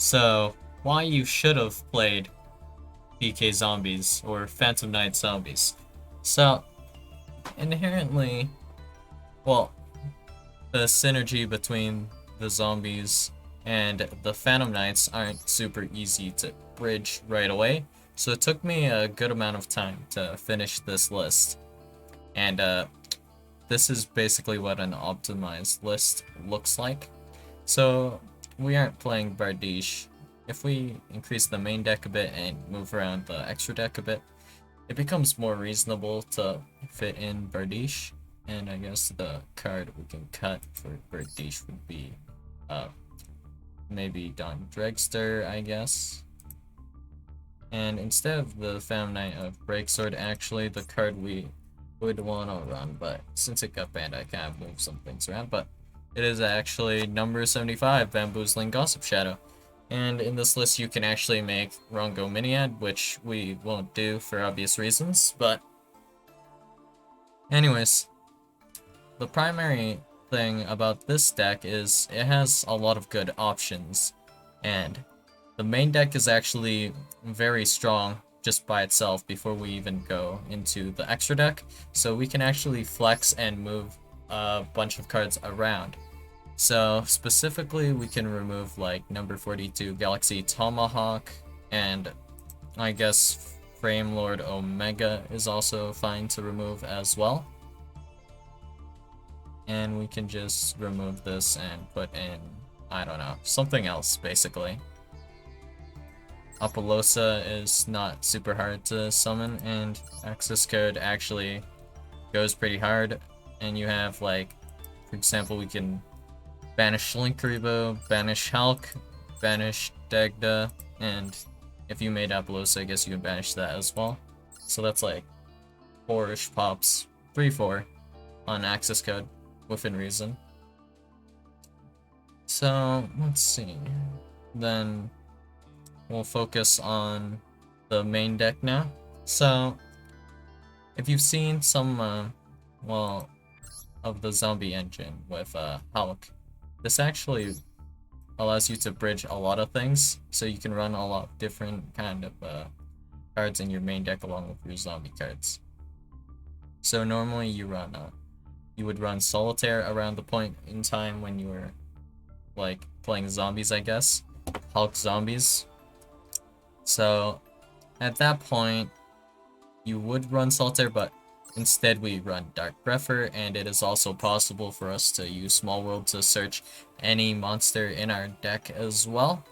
So, why you should have played PK Zombies or Phantom Knight Zombies. So, inherently, well, the synergy between the zombies and the Phantom Knights aren't super easy to bridge right away, so it took me a good amount of time to finish this list. And this is basically what an optimized list looks like. So we aren't playing Bardiche. If we increase the main deck a bit and move around the extra deck a bit, it becomes more reasonable to fit in Bardiche. And I guess the card we can cut for Bardiche would be maybe Don Dragster, I guess. And instead of the Phantom Knight of Breaksword, actually the card we would want to run, but since it got banned I kind of moved some things around, but it is actually number 75, Bamboozling Gossip Shadow. And in this list you can actually make Rongo Miniad, which we won't do for obvious reasons, but anyways, the primary thing about this deck is it has a lot of good options, and the main deck is actually very strong just by itself before we even go into the extra deck, so we can actually flex and move a bunch of cards around. So specifically we can remove like number 42 Galaxy Tomahawk, and I guess Frame Lord Omega is also fine to remove as well. And we can just remove this and put in, I don't know, something else basically. Apollosa is not super hard to summon, and access code actually goes pretty hard. And you have, like, for example, we can banish Linkuriboh, banish halq, banish Dagda, and if you made Apollosa, I guess you can banish that as well. So that's like 4-ish pops, 3-4 on access code within reason. So let's see. Then we'll focus on the main deck now. So, if you've seen some, well, of the zombie engine with halq, this actually allows you to bridge a lot of things, so you can run a lot of different kind of cards in your main deck along with your zombie cards. So normally you would run Solitaire around the point in time when you were like playing zombies, I guess, halq zombies. So at that point, you would run Solitaire, but instead we run Dark Grepher, and it is also possible for us to use Small World to search any monster in our deck as well.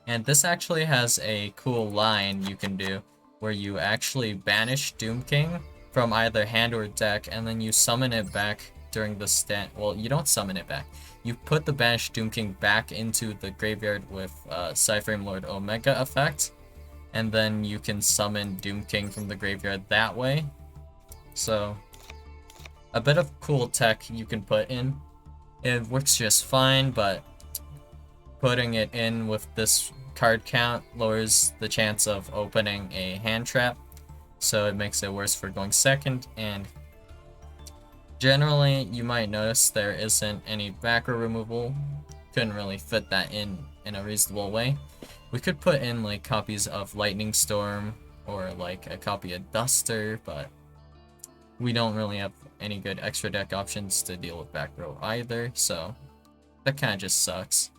And this actually has a cool line you can do, where you actually banish Doom King from either hand or deck, and then you summon it back during the stand. Well, you don't summon it back. You put the banished Doom King back into the graveyard with Cyframe Lord Omega effect, and then you can summon Doom King from the graveyard that way. So, a bit of cool tech you can put in. It works just fine, but putting it in with this card count lowers the chance of opening a hand trap, so it makes it worse for going second. And generally, you might notice there isn't any back row removal. Couldn't really fit that in a reasonable way. We could put in like copies of Lightning Storm or like a copy of Duster, but we don't really have any good extra deck options to deal with back row either, so that kind of just sucks.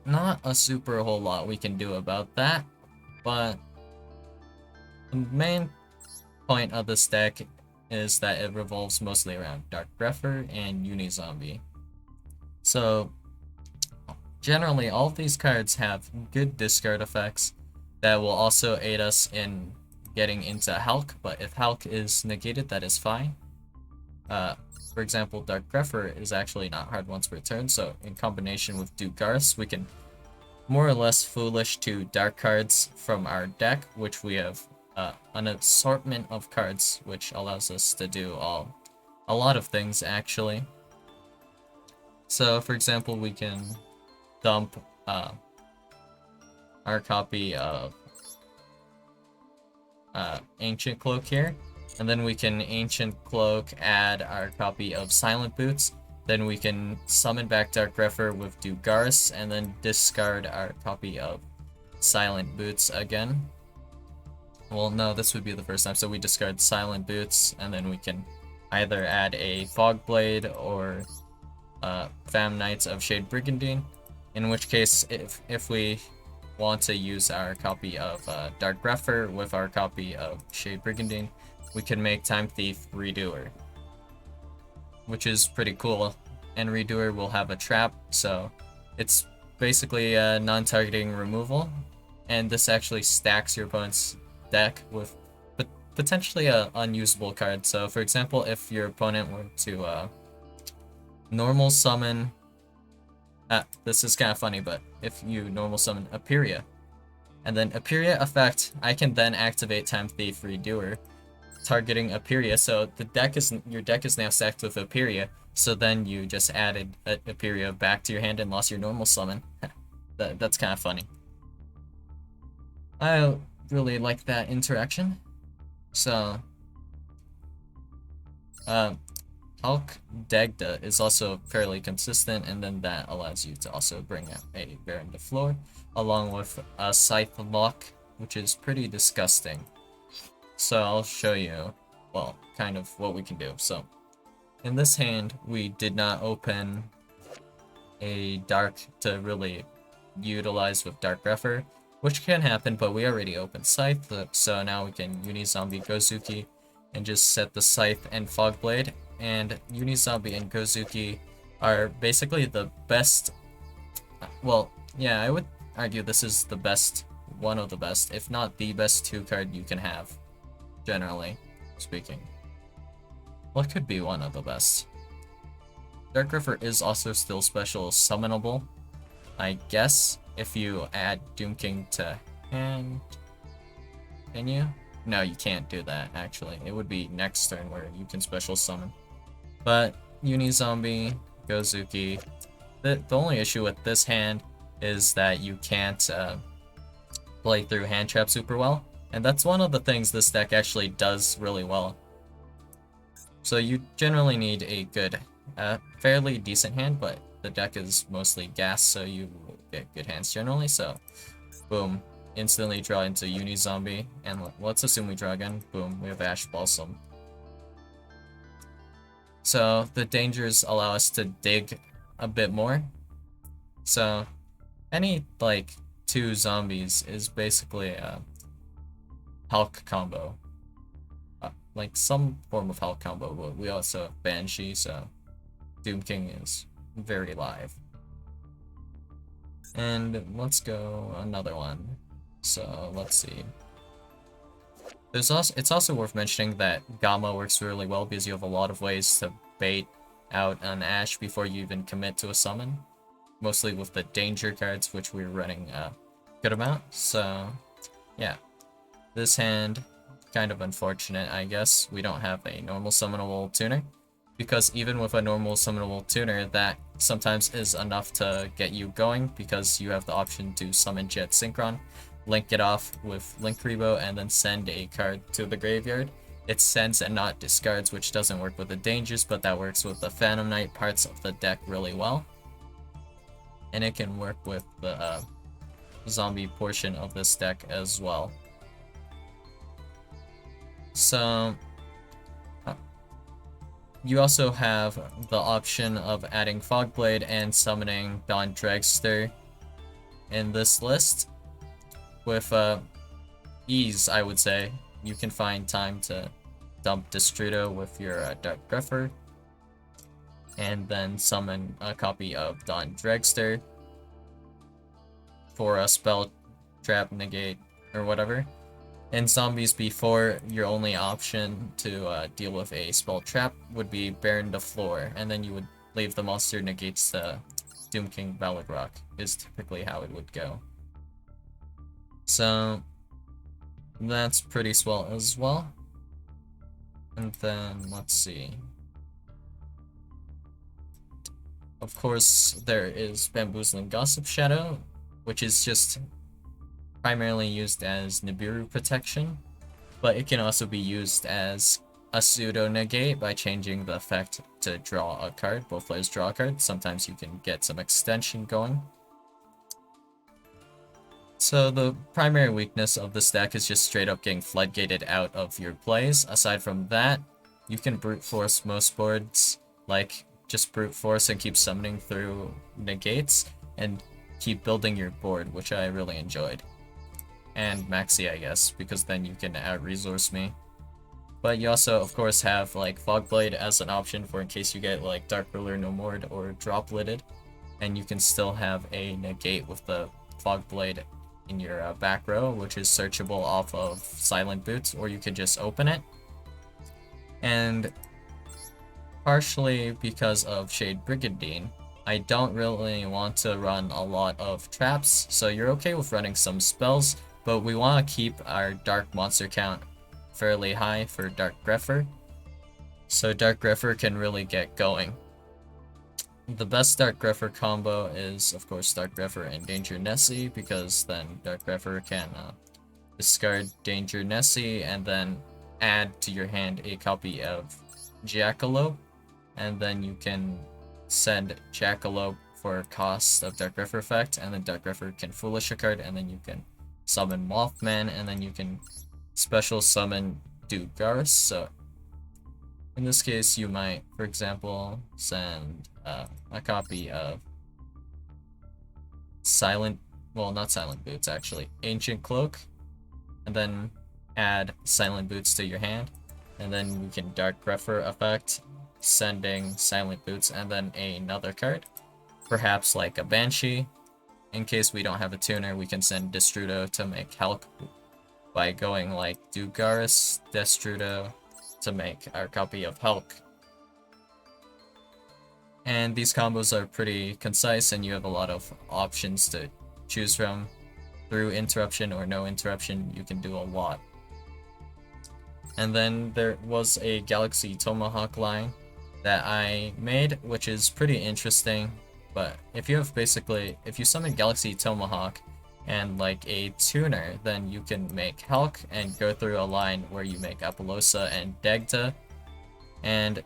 Not a super whole lot we can do about that, but the main point of this deck is that it revolves mostly around Dark Grepher and Unizombie. So generally all of these cards have good discard effects that will also aid us in getting into halq, but if halq is negated, that is fine. For example, Dark Grepher is actually not hard once per turn, so in combination with Dugarth, we can more or less foolish to dark cards from our deck, which we have an assortment of cards, which allows us to do a lot of things actually. So for example, we can dump our copy of Ancient Cloak here, and then we can Ancient Cloak add our copy of Silent Boots, then we can summon back Dark Grepher with Dugaris, and then discard our copy of Silent Boots again. Well, no, this would be the first time, so we discard Silent Boots, and then we can either add a Fog Blade or Fam Knights of Shade Brigandine, in which case, if we want to use our copy of Dark Grepher with our copy of Shade Brigandine, we can make Time Thief Redoer, which is pretty cool, and Redoer will have a trap, so it's basically a non-targeting removal, and this actually stacks your opponent's deck with potentially a unusable card. So for example, if your opponent were to normal summon, this is kind of funny, but if you normal summon Aperia, and then Aperia effect, I can then activate Time Thief Redoer, targeting Aperia, so your deck is now stacked with Aperia, so then you just added Aperia back to your hand and lost your normal summon. That's kind of funny. I really like that interaction. So, halq Dagda is also fairly consistent, and then that allows you to also bring out a Baron de Fleur, along with a Scythe Lock, which is pretty disgusting. So I'll show you, well, kind of what we can do. So, in this hand, we did not open a Dark to really utilize with Dark Grepher, which can happen, but we already opened Scythe, so now we can Uni-Zombie Gozuki and just set the Scythe and Fogblade, and Uni-Zombie and Gozuki are basically the best, well, yeah, I would argue this is the best, one of the best, if not the best 2-card you can have, generally speaking. Well, it could be one of the best. Dark Grepher is also still special summonable, I guess, if you add Doom King to hand. Can you? No, you can't do that, actually. It would be next turn where you can special summon. But Uni-Zombie, Gozuki, the only issue with this hand is that you can't play through hand trap super well, and that's one of the things this deck actually does really well. So you generally need a good, fairly decent hand, but the deck is mostly gas, so you will get good hands generally, so boom, instantly draw into Uni-Zombie, and let's assume we draw again, boom, we have Ash Balsam. So the dangers allow us to dig a bit more, so any, like, 2 zombies is basically a halq combo. Like some form of halq combo, but we also have Banshee, so Doom King is very live. And let's go another one. So let's see. It's also worth mentioning that Gamma works really well because you have a lot of ways to bait out an Ash before you even commit to a summon. Mostly with the danger cards, which we're running a good amount. So yeah, this hand, kind of unfortunate, I guess. We don't have a normal summonable tuner, because even with a normal summonable tuner, that sometimes is enough to get you going, because you have the option to summon Jet Synchron, link it off with Link Rebo, and then send a card to the graveyard. It sends and not discards, which doesn't work with the dangers, but that works with the Phantom Knight parts of the deck really well. And it can work with the zombie portion of this deck as well. So you also have the option of adding Fogblade and summoning Dawn Dragster in this list. With ease, I would say. You can find time to dump Destrudo with your Dark Grepher, and then summon a copy of Dawn Dragster for a spell, trap, negate, or whatever. In zombies before, your only option to deal with a spell trap would be Baron de Fleur, and then you would leave the monster negates to Doom King balerdroch, is typically how it would go. So that's pretty swell as well. And then let's see. Of course, there is Bamboozling Gossip Shadow, which is just primarily used as Nibiru protection, but it can also be used as a pseudo negate by changing the effect to draw a card. Both players draw a card. Sometimes you can get some extension going. So the primary weakness of this deck is just straight up getting floodgated out of your plays. Aside from that, you can brute force most boards, like just brute force and keep summoning through negates, and keep building your board, which I really enjoyed. And Maxi, I guess, because then you can out-resource me. But you also, of course, have like Fogblade as an option for in case you get like Dark Ruler No More or Droplidded, and you can still have a negate with the Fogblade in your back row, which is searchable off of Silent Boots, or you could just open it. And partially because of Shade Brigandine, I don't really want to run a lot of traps, so you're okay with running some spells, but we want to keep our Dark monster count fairly high for Dark Grepher, so Dark Grepher can really get going. The best Dark Grepher combo is, of course, Dark Grepher and Danger Nessie, because then Dark Grepher can discard Danger Nessie and then add to your hand a copy of Jackalope, and then you can send Jackalope for cost of Dark Grepher effect, and then Dark Grepher can Foolish a card, and then you can summon Mothman, and then you can special summon Dugaris. So in this case, you might, for example, send a copy of not Silent Boots, actually, Ancient Cloak, and then add Silent Boots to your hand, and then you can Dark Grepher effect, sending Silent Boots, and then another card, perhaps like a Banshee. In case we don't have a tuner, we can send Destrudo to make halq by going like Dugaris, Destrudo, to make our copy of halq. And these combos are pretty concise, and you have a lot of options to choose from. Through interruption or no interruption, you can do a lot. And then there was a Galaxy Tomahawk line that I made, which is pretty interesting. But if you summon Galaxy Tomahawk and like a tuner, then you can make halq and go through a line where you make Apollosa and Degta. And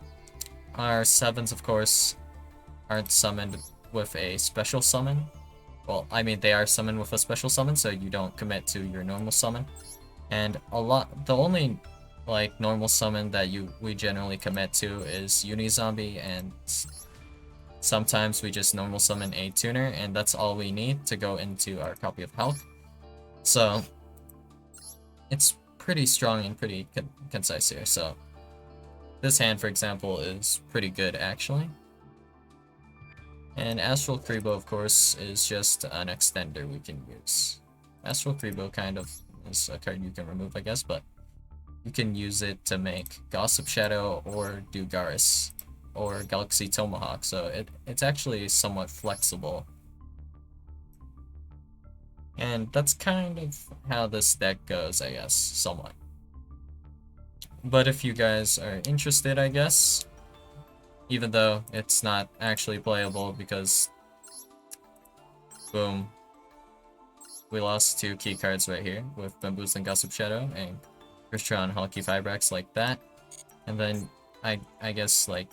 our 7s, of course, aren't summoned with a special summon. Well, I mean, they are summoned with a special summon, so you don't commit to your normal summon. And the only like normal summon that we generally commit to is Unizombie, and sometimes we just normal summon a tuner, and that's all we need to go into our copy of halq. So it's pretty strong and pretty concise here. So this hand, for example, is pretty good actually. And Astral Kribo, of course, is just an extender we can use. Astral Kribo kind of is a card you can remove, I guess, but you can use it to make Gossip Shadow or Dugaris or Galaxy Tomahawk, so it's actually somewhat flexible. And that's kind of how this deck goes, I guess, somewhat. But if you guys are interested, I guess, even though it's not actually playable because, boom, we lost 2 key cards right here with Bamboozling Gossip Shadow and Crystron Halky Fibrax like that. And then I guess like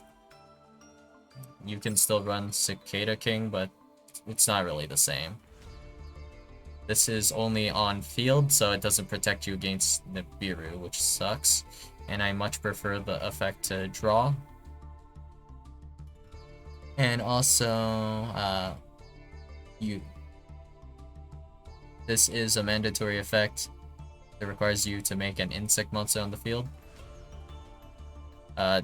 you can still run Cicada King, but it's not really the same. This is only on field, so it doesn't protect you against Nibiru, which sucks. And I much prefer the effect to draw. And also, this is a mandatory effect that requires you to make an insect monster on the field.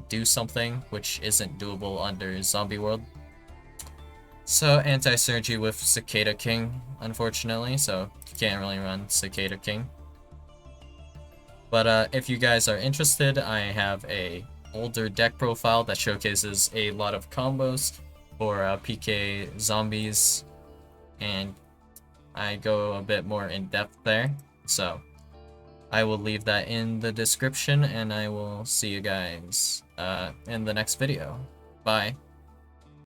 Do something, which isn't doable under Zombie World. So, anti-synergy with Cicada King, unfortunately, so you can't really run Cicada King. But if you guys are interested, I have a older deck profile that showcases a lot of combos for PK zombies, and I go a bit more in depth there, so I will leave that in the description, and I will see you guys in the next video. Bye.